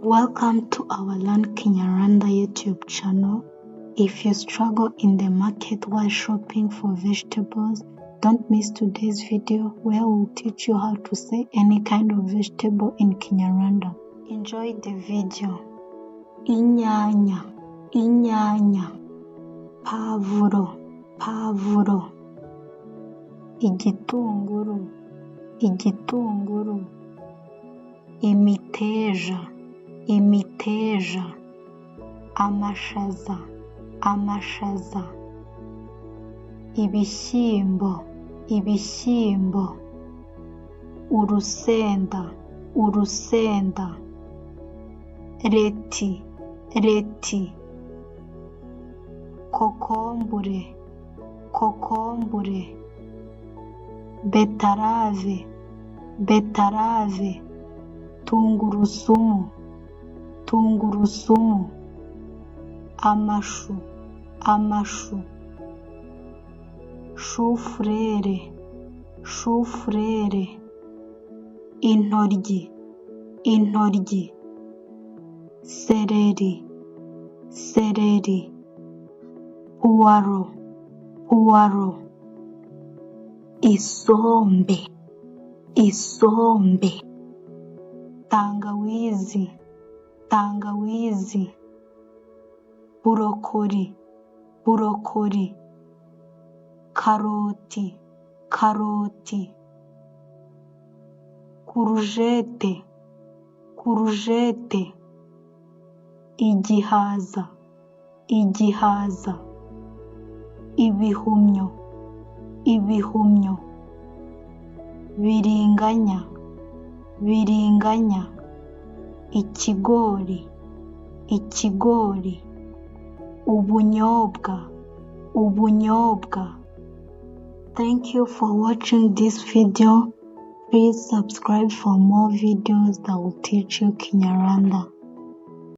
Welcome to our Learn Kinyarwanda YouTube channel. If you struggle in the market while shopping for vegetables, don't miss today's video where we'll teach you how to say any kind of vegetable in Kinyarwanda. Enjoy the video. Inyanya, inyanya, pavuro, pavuro, igitunguru, igitunguru, imiteja, imiteja, amashaza, amashaza, ibishyimbo, ibishyimbo, urusenda, urusenda, reti, reti, kokombure, kokombure, betarave, betarave, tungurusumu, tungurusumu, amashu, amashu, shufurere, shufurere, intoryi, intoryi, seleri, seleri, puwaro, puwaro, isombe, isombe, tangawizi, tangawizi, burokori, burokori, karoti, karoti, kurujete, kurujete, igihaza, igihaza, ibihumyo, ibihumyo, biringanya, biringanya, ikigori, ikigori, ubunyobwa, ubunyobwa. Thank you for watching this video. Please subscribe for more videos that will teach you Kinyarwanda.